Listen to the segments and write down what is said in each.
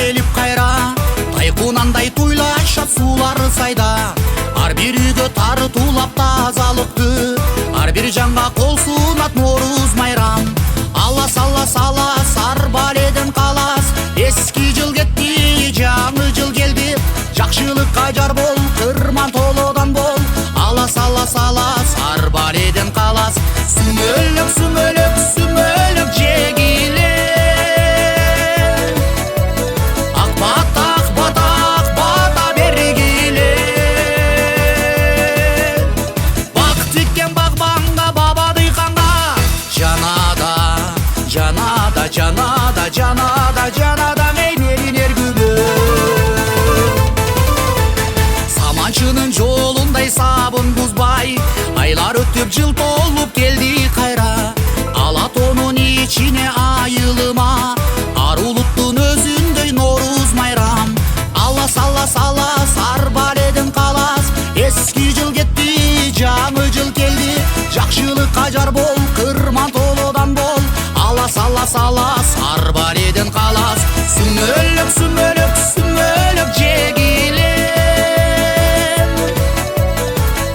келип кайра, тайкунандай туйлашат суулар сайда. Ар бир үйгө тартуулап тазалыкты, ар бир жанга кол сунат Норуз майрам. Алас алас алас ар баледен калас, эски жыл кетти жаңы жыл келди. Жакшылыкка жар бол, кырман толодан бол. Алас алас алас ар баледен калас, сүмөлөк сүмөлөк сүмөлөк жегиле. Жанада, жанада, жанада меймерин эргүбө. Саманчынын жолундай сабын бузбай, айлар өтүп жыл толуп келди кайра. Ала тоонун ичине айылыма, ар улуттун өзүндөй Норуз майрам. Алас алас алас ар баледен калас, эски жыл кетти жаңы жыл келди. Жакшылыкка жар бол, кырман толодан бол. Алас алас алас ар баледен калас, сүмөлөк сүмөлөк сүмөлөк жегиле.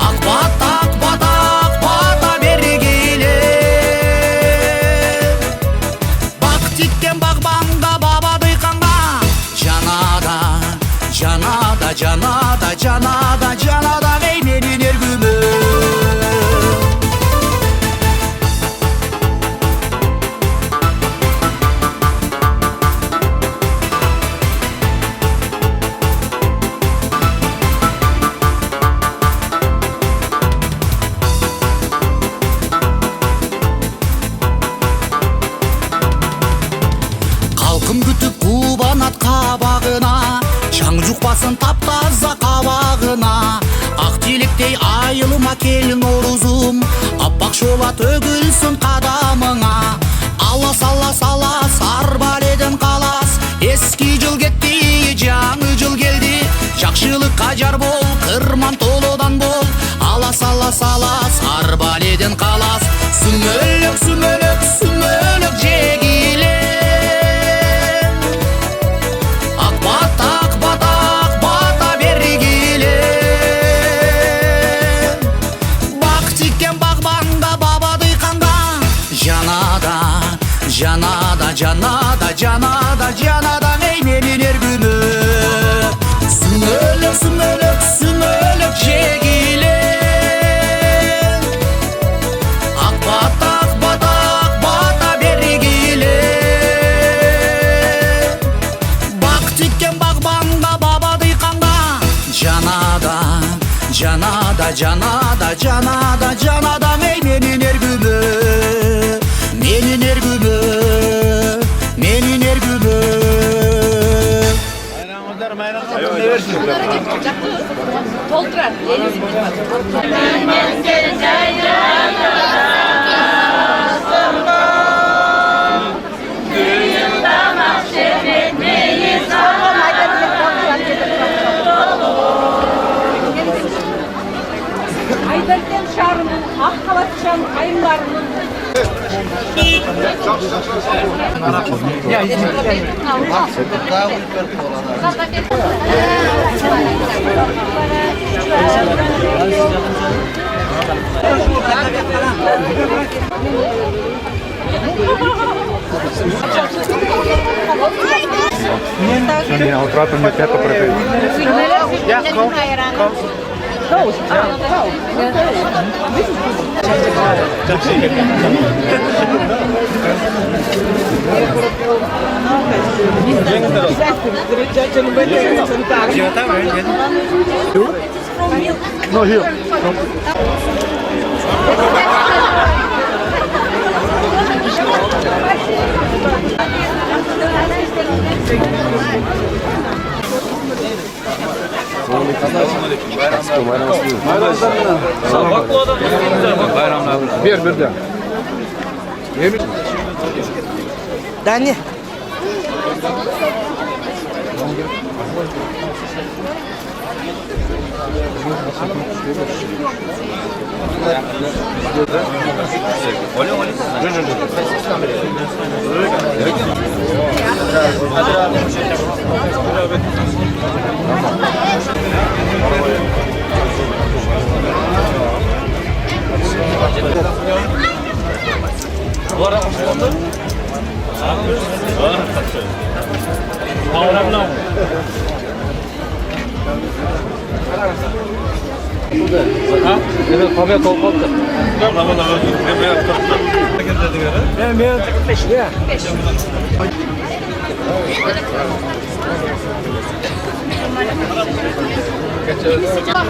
Ак бата бергиле. Бак тиккен багбанга, баба дыйканга. Жанада, жанада, жанада, жанада, жанада эй менин эргүмө. Чаң жукпасын таптаза кабагына, ак тилектей айылыма кел Норузум, аппак шола төгүлсүн кадамыңа. Алас алас алас ар баледен калас, эски жыл кетти жаңы жыл келди. Жакшылыкка жар бол, кырман толодан бол. Алас алас алас ар баледен калас, сүмөлөк сүмөлөк сүмөлөк жегиле. Жанада, жанада, жанада, жанада эй менин эргүмө. Сүмөлөк, сүмөлөк, сүмөлөк жегиле. Ак бата бергиле. Бак тиккен багбанга, баба дыйканга. Жанада, жанада, жанада, жанада, жанада эй менин эргүмө. Менин эргүмө, менин эргүмө. Толтурар, Айдаркен шаарынын, Ак Калаччан айымдарынын No, here. Ver de. Dani. Olha.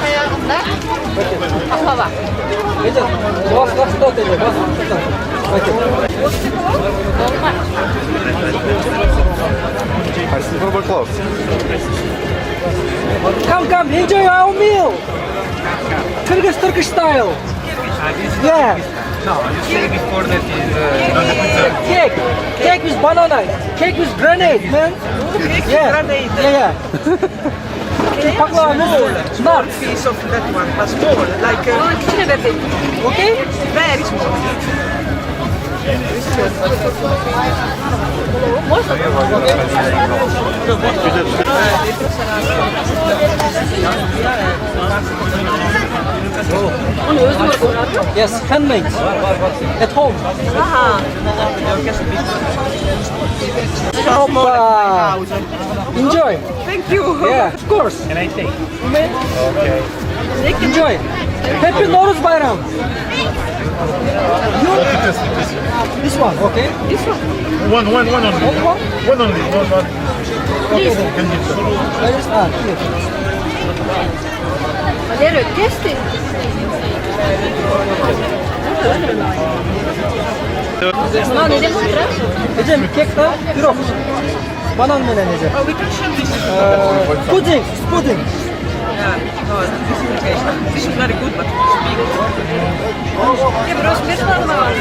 Ayağında baklava. Dolma. Come, enjoy our meal. Turkish style. Yeah. Cake with banana. Cake with grenade, man. Yeah. Yeah. Baklava with nuts. Piece of that one, but small, like Onun içine verdim. Okay? very small. Onu özüm yapıyor. Yes, handmade. At home. Aha. Hoppa. Enjoy. Thank you. Yeah, of course. Can I take? Okay. Enjoy. Happy Nowruz Bayram. You? This one, okay? This one. One only. One? One only. One. Please. Where is here. Valerio, taste it. Sana ne demek biraz? Ecem, kek de pürok. Banan mı ne Ecem? Oh, we can show this. Pudding, pudding. Yeah, no, this is okay. This is very good, but it's big. Ya biraz bir tane var.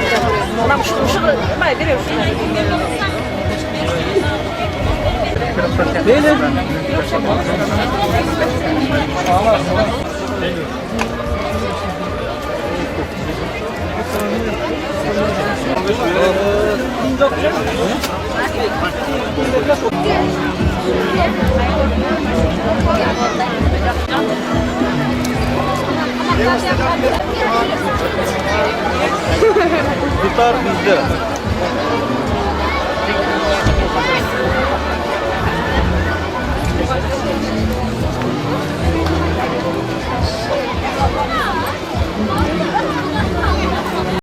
Nam şu bay veriyorsun. Böyle. Gitar bizde.